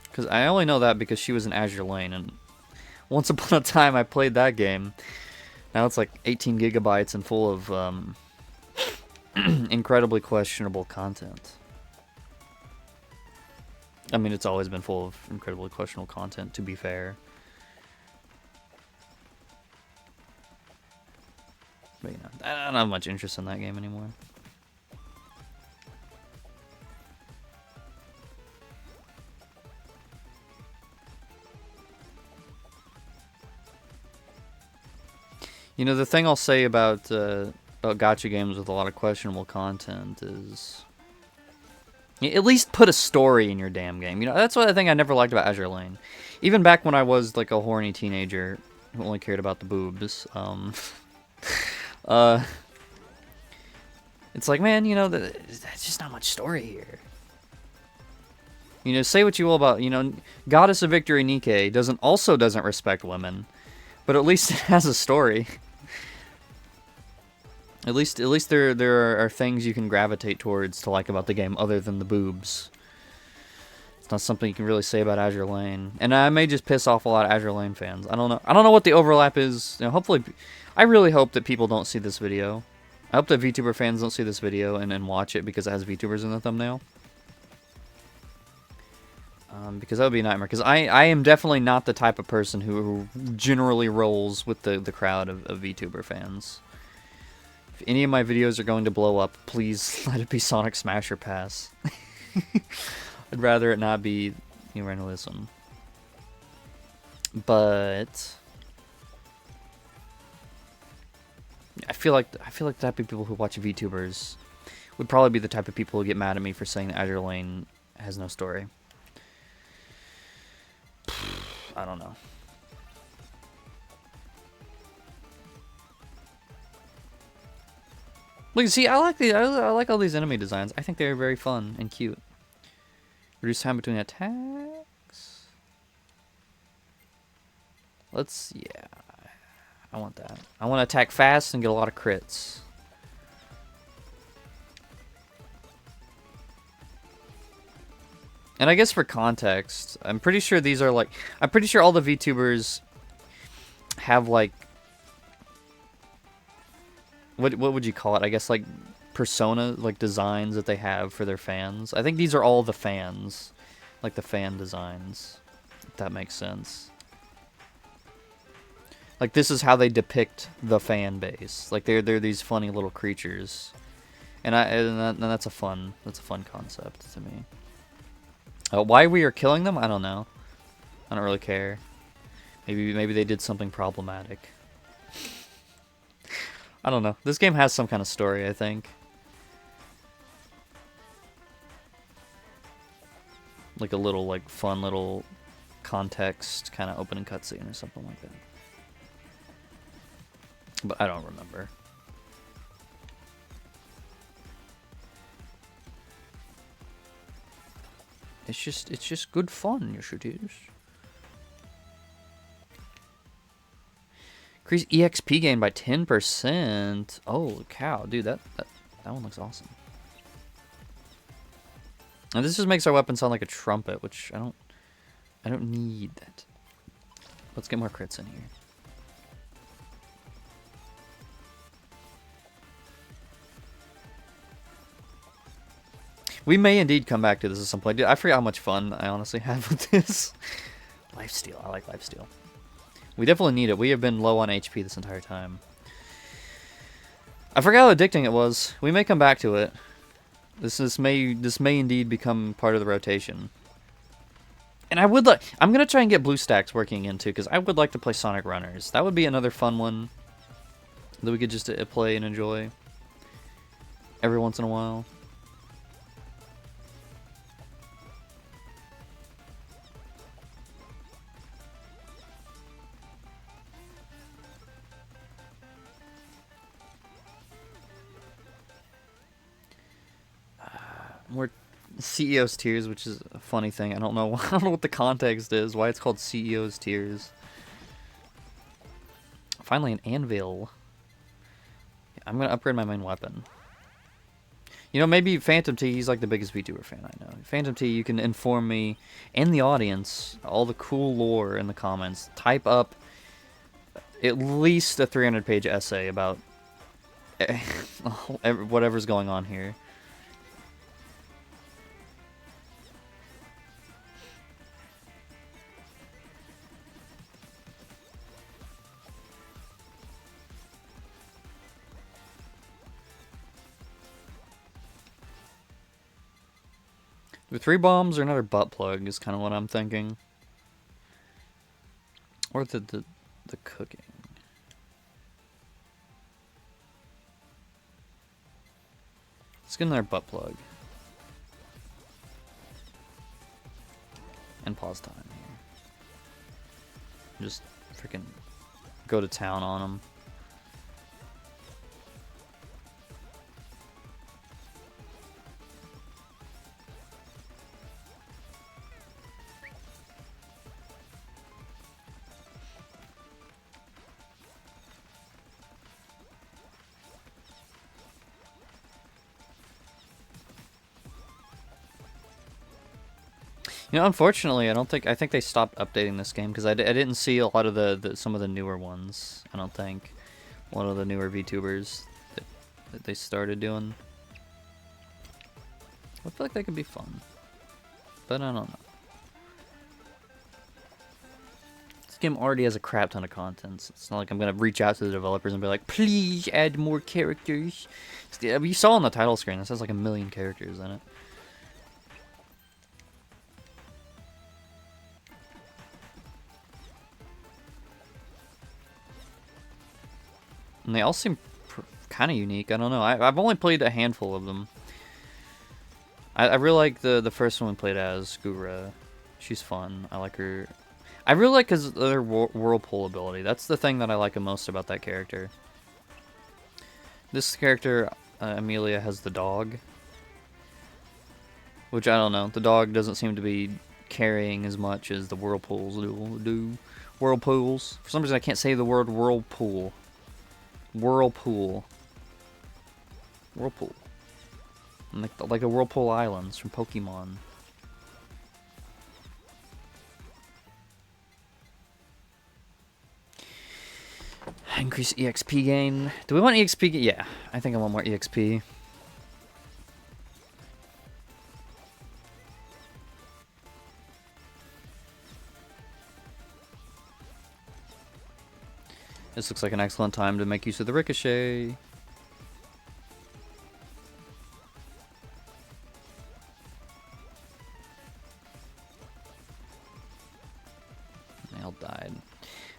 Because I only know that because she was in Azure Lane, and once upon a time I played that game. Now it's like 18 gigabytes and full of incredibly questionable content. I mean, it's always been full of incredibly questionable content, to be fair. But, you know, I don't have much interest in that game anymore. You know, the thing I'll say about gacha games with a lot of questionable content is... at least put a story in your damn game. You know, that's what I think I never liked about Azure Lane. Even back when I was like a horny teenager who only cared about the boobs. It's like, man, you know, there's just not much story here. You know, say what you will about, you know, Goddess of Victory Nikkei doesn't respect women, but at least it has a story. At least there are things you can gravitate towards to like about the game other than the boobs. It's not something you can really say about Azure Lane, and I may just piss off a lot of Azure Lane fans. I don't know. I don't know what the overlap is. You know, hopefully, I really hope that people don't see this video. I hope that VTuber fans don't see this video and watch it because it has VTubers in the thumbnail. Because that would be a nightmare. Because I am definitely not the type of person who generally rolls with the crowd of VTuber fans. If any of my videos are going to blow up, please let it be Sonic Smash or Pass. I'd rather it not be Realism. But I feel like the type of people who watch VTubers would probably be the type of people who get mad at me for saying that Azure Lane has no story. I don't know. Look, see, I like all these enemy designs. I think they're very fun and cute. Reduce time between attacks. Yeah. I want that. I want to attack fast and get a lot of crits. And I guess for context, I'm pretty sure these are like... I'm pretty sure all the VTubers have like... What would you call it? I guess like persona, like designs that they have for their fans. I think these are all the fans. Like the fan designs. If that makes sense. Like this is how they depict the fan base. Like they're these funny little creatures. And that's a fun concept to me. Why we are killing them? I don't know. I don't really care. Maybe they did something problematic. I don't know. This game has some kind of story, I think. Like a little, like, fun little context kind of opening cutscene or something like that. But I don't remember. It's just good fun, yes it is. Increase EXP gain by 10%. Oh cow, dude, that one looks awesome. And this just makes our weapon sound like a trumpet, which I don't need that. Let's get more crits in here. We may indeed come back to this at some point. Dude, I forget how much fun I honestly have with this. Lifesteal, I like lifesteal. We definitely need it. We have been low on HP this entire time. I forgot how addicting it was. We may come back to it. This may indeed become part of the rotation. And I'm gonna try and get BlueStacks working into, because I would like to play Sonic Runners. That would be another fun one that we could just play and enjoy every once in a while. More CEO's Tears, which is a funny thing. I don't know. I don't know what the context is. Why it's called CEO's Tears. Finally, an anvil. I'm gonna upgrade my main weapon. You know, maybe Phantom T. He's like the biggest VTuber fan I know. Phantom T, you can inform me and the audience all the cool lore in the comments. Type up at least a 300-page essay about whatever's going on here. The 3 bombs or another butt plug is kind of what I'm thinking. Or the cooking. Let's get another butt plug. And pause time here. Just freaking go to town on them. You know, unfortunately, I think they stopped updating this game because I didn't see a lot of some of the newer ones. I don't think one of the newer VTubers that they started doing. I feel like that could be fun, but I don't know. This game already has a crap ton of content. So it's not like I'm gonna reach out to the developers and be like, please add more characters. You saw on the title screen, it says like 1 million characters in it. And they all seem kind of unique. I don't know. I've only played a handful of them. I really like the first one we played as, Gura. She's fun. I like her. I really like her whirlpool ability. That's the thing that I like the most about that character. This character, Amelia, has the dog. Which, I don't know. The dog doesn't seem to be carrying as much as the whirlpools do. Whirlpools. For some reason, I can't say the word whirlpool. Whirlpool. Whirlpool. Like the Whirlpool Islands from Pokemon. Increase EXP gain. Do we want EXP gain? Yeah, I think I want more EXP. This looks like an excellent time to make use of the ricochet. Nail died.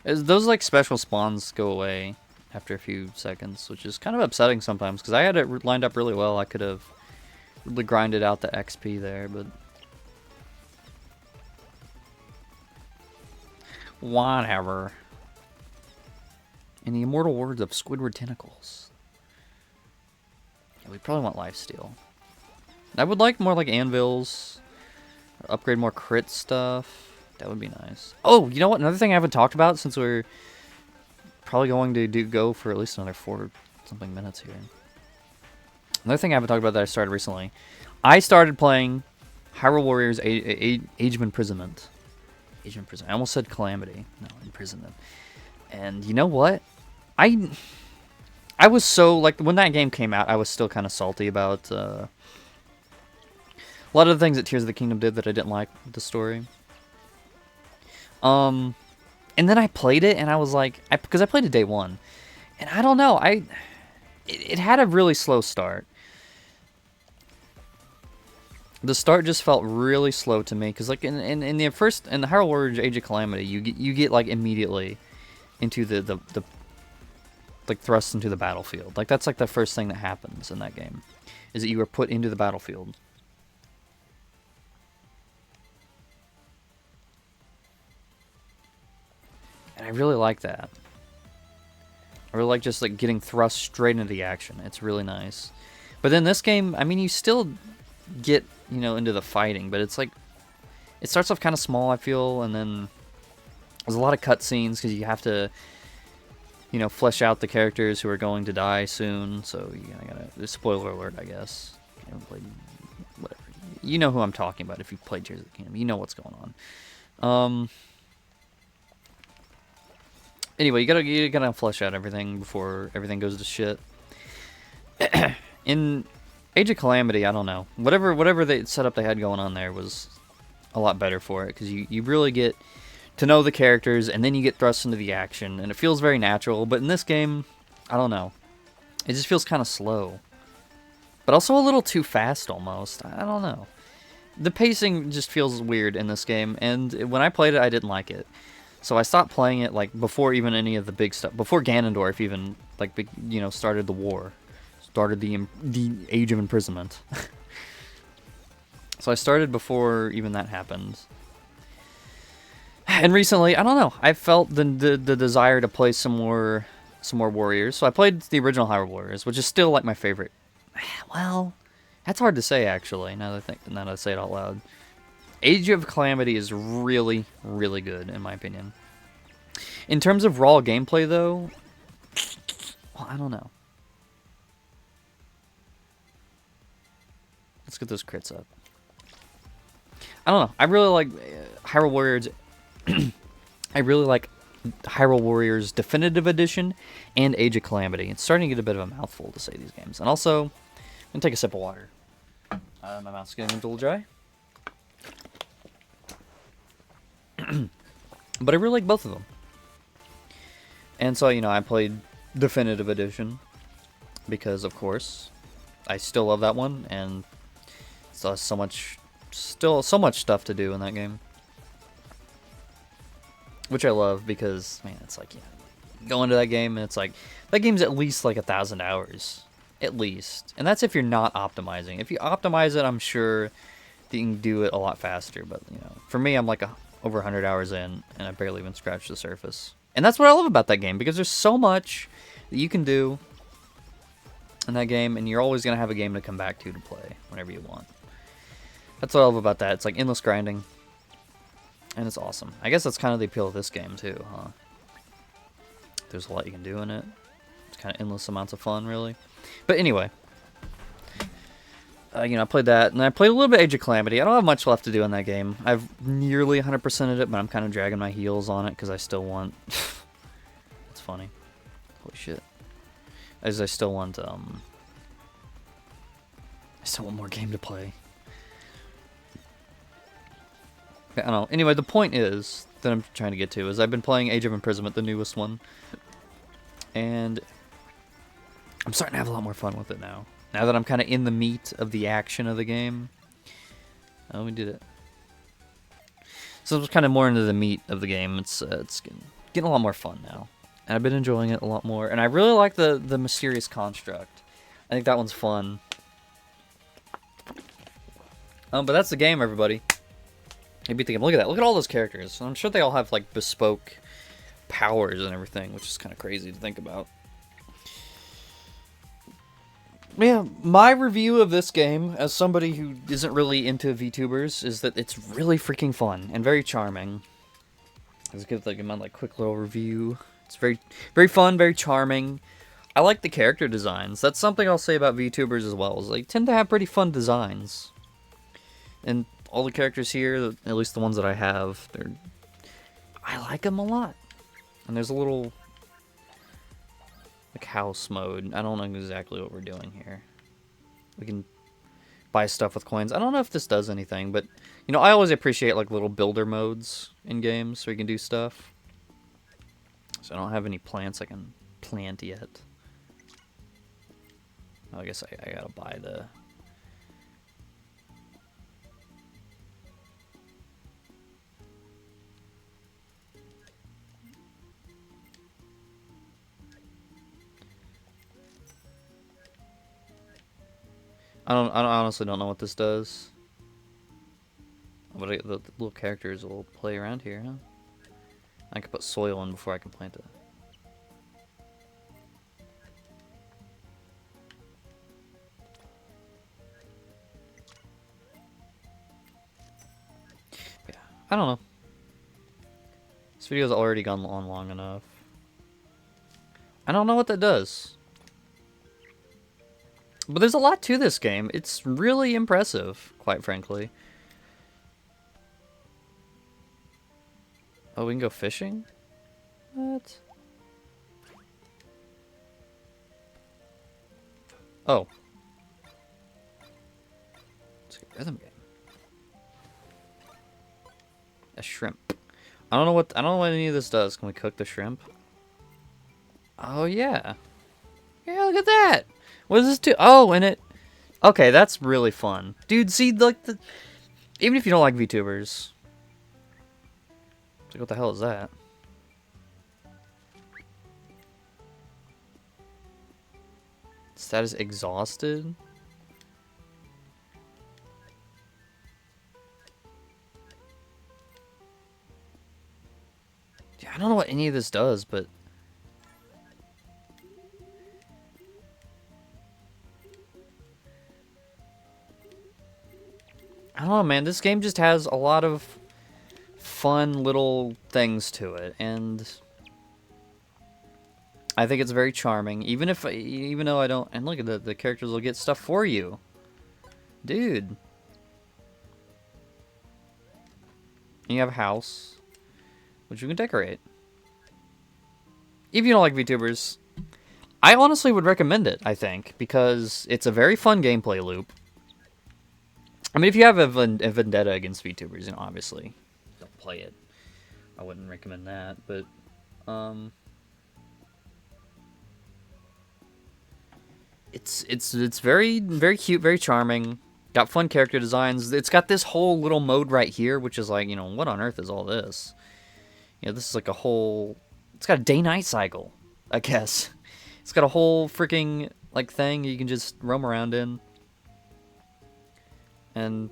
Those like special spawns go away after a few seconds, which is kind of upsetting sometimes because I had it lined up really well. I could have really grinded out the XP there, but whatever. In the immortal words of Squidward Tentacles. Yeah, we probably want lifesteal. I would like more like anvils. Upgrade more crit stuff. That would be nice. Oh, you know what? Another thing I haven't talked about since we're probably going to go for at least another 4-something minutes here. Another thing I haven't talked about that I started recently. I started playing Hyrule Warriors Age of Imprisonment. Age of Imprisonment. I almost said Calamity. No, Imprisonment. And you know what? I was so, like, when that game came out, I was still kind of salty about a lot of the things that Tears of the Kingdom did that I didn't like with the story. And then I played it, and I was like, because I played it day one, and I don't know, it had a really slow start. The start just felt really slow to me, because like in the first, in the Hyrule Warriors Age of Calamity, you get like immediately into the like thrust into the battlefield. Like that's like the first thing that happens in that game, is that you are put into the battlefield. And I really like that. I really like just like getting thrust straight into the action. It's really nice. But then this game, I mean, you still get, you know, into the fighting, but it's like, it starts off kind of small, I feel, and then there's a lot of cutscenes because you have to, you know, flesh out the characters who are going to die soon. So you gotta spoiler alert, I guess. You haven't played, whatever. You know who I'm talking about if you've played Tears of the Kingdom. You know what's going on. Anyway, you gotta flesh out everything before everything goes to shit. In Age of Calamity, I don't know. Whatever they setup they had going on there was a lot better for it, because you really get to know the characters, and then you get thrust into the action, and it feels very natural. But in this game, I don't know. It just feels kind of slow. But also a little too fast, almost. I don't know. The pacing just feels weird in this game, and when I played it, I didn't like it. So I stopped playing it like before even any of the big stuff, before Ganondorf even like you know, started the war, started the Age of Imprisonment. So I started before even that happened. And recently, I don't know, I felt the desire to play some more Warriors. So I played the original Hyrule Warriors, which is still like my favorite. Well, that's hard to say actually. Now that I say it out loud. Age of Calamity is really, really good, in my opinion. In terms of raw gameplay, though, well, I don't know. Let's get those crits up. I don't know. I really like Hyrule Warriors. I really like Hyrule Warriors Definitive Edition and Age of Calamity. It's starting to get a bit of a mouthful to say these games. And also, I'm going to take a sip of water. My mouth's getting a little dry. But I really like both of them. And so, you know, I played Definitive Edition because, of course, I still love that one, and still so much stuff to do in that game. Which I love because, man, it's like, you go into that game and it's like, that game's at least like 1,000 hours. At least. And that's if you're not optimizing. If you optimize it, I'm sure that you can do it a lot faster. But, you know, for me, I'm like over 100 hours in, and I barely even scratched the surface. And that's what I love about that game, because there's so much that you can do in that game, and you're always going to have a game to come back to play whenever you want. That's what I love about that. It's like endless grinding, and it's awesome. I guess that's kind of the appeal of this game too, huh? There's a lot you can do in it. It's kind of endless amounts of fun, really. But anyway, you know, I played that, and I played a little bit Age of Calamity. I don't have much left to do in that game. I've nearly 100%ed it, but I'm kind of dragging my heels on it because I still want... It's funny. Holy shit. As I still want, I still want more game to play. I don't know. Anyway, the point is, that I'm trying to get to, is I've been playing Age of Imprisonment, the newest one. And I'm starting to have a lot more fun with it now. Now that I'm kind of in the meat of the action of the game. Oh, we did it. So it's kind of more into the meat of the game. It's getting a lot more fun now. And I've been enjoying it a lot more. And I really like the mysterious construct. I think that one's fun. But that's the game, everybody. You beat the game. Look at that. Look at all those characters. I'm sure they all have like bespoke powers and everything, which is kind of crazy to think about. Yeah, my review of this game, as somebody who isn't really into VTubers, is that it's really freaking fun and very charming. Let's give like a quick little review. It's very, very fun, very charming. I like the character designs. That's something I'll say about VTubers as well. Is they tend to have pretty fun designs. And all the characters here, at least the ones that I have, I like them a lot. And there's a little like house mode. I don't know exactly what we're doing here. We can buy stuff with coins. I don't know if this does anything, but you know, I always appreciate like little builder modes in games so you can do stuff. So I don't have any plants I can plant yet. Oh, I guess I gotta buy the... I honestly don't know what this does. But the little characters will play around here, huh? I can put soil in before I can plant it. Yeah, I don't know. This video's already gone on long enough. I don't know what that does. But there's a lot to this game. It's really impressive, quite frankly. Oh, we can go fishing? What? Oh. It's a rhythm game. A shrimp. I don't know what any of this does. Can we cook the shrimp? Oh yeah. Yeah, look at that. What does this do? Oh, and it. Okay, that's really fun, dude. See, like even if you don't like VTubers, like what the hell is that? Status exhausted. Yeah, I don't know what any of this does, but I don't know, man. This game just has a lot of fun little things to it, and I think it's very charming. Even though I don't, and look at the characters will get stuff for you, dude. And you have a house, which you can decorate. If you don't like VTubers, I honestly would recommend it. I think because it's a very fun gameplay loop. I mean, if you have a vendetta against VTubers, you know, obviously, don't play it. I wouldn't recommend that, but, it's very, very cute, very charming. Got fun character designs. It's got this whole little mode right here, which is like, you know, what on earth is all this? You know, this is like a whole... It's got a day-night cycle, I guess. It's got a whole freaking, like, thing you can just roam around in. And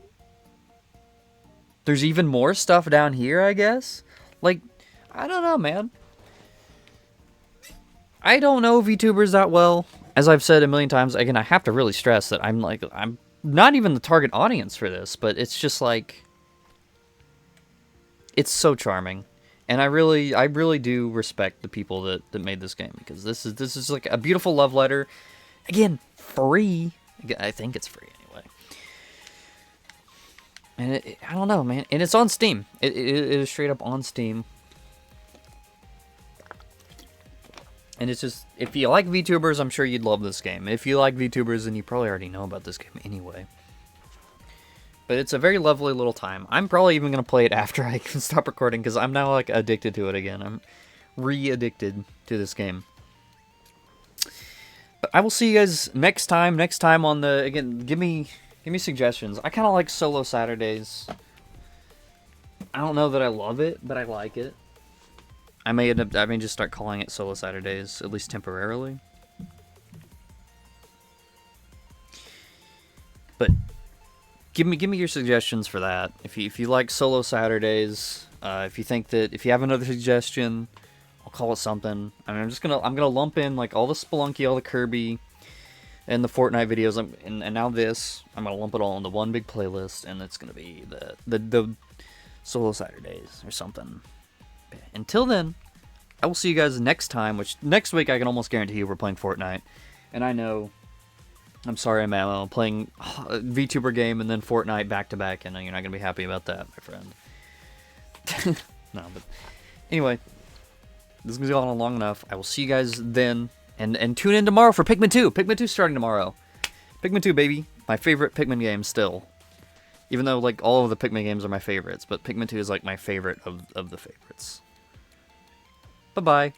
there's even more stuff down here, I guess? Like, I don't know, man. I don't know VTubers that well. As I've said a million times, again, I have to really stress that I'm not even the target audience for this, but it's just like... It's so charming. And I really do respect the people that made this game, because this is like a beautiful love letter. Again, free. I think it's free anyway. And I don't know, man. And it's on Steam. It is straight up on Steam. And it's just, if you like VTubers, I'm sure you'd love this game. If you like VTubers, then you probably already know about this game anyway. But it's a very lovely little time. I'm probably even going to play it after I can stop recording, because I'm now, like, addicted to it again. I'm re-addicted to this game. But I will see you guys next time. Next time on the... Again, give me suggestions. I kind of like Solo Saturdays. I don't know that I love it, but I like it. I may just start calling it Solo Saturdays, at least temporarily. But... Give me your suggestions for that. If you like Solo Saturdays, if you have another suggestion, I'll call it something. I mean, I'm gonna lump in like all the Spelunky, all the Kirby, and the Fortnite videos, and now this. I'm gonna lump it all into one big playlist, and it's gonna be the Solo Saturdays or something. Until then, I will see you guys next time. Which next week I can almost guarantee you we're playing Fortnite, and I know. I'm sorry, man. I'm playing a VTuber game and then Fortnite back-to-back, and you're not going to be happy about that, my friend. No, but anyway, this is going to go on long enough. I will see you guys then, and tune in tomorrow for Pikmin 2. Pikmin 2 starting tomorrow. Pikmin 2, baby. My favorite Pikmin game still. Even though, like, all of the Pikmin games are my favorites, but Pikmin 2 is, like, my favorite of the favorites. Bye-bye.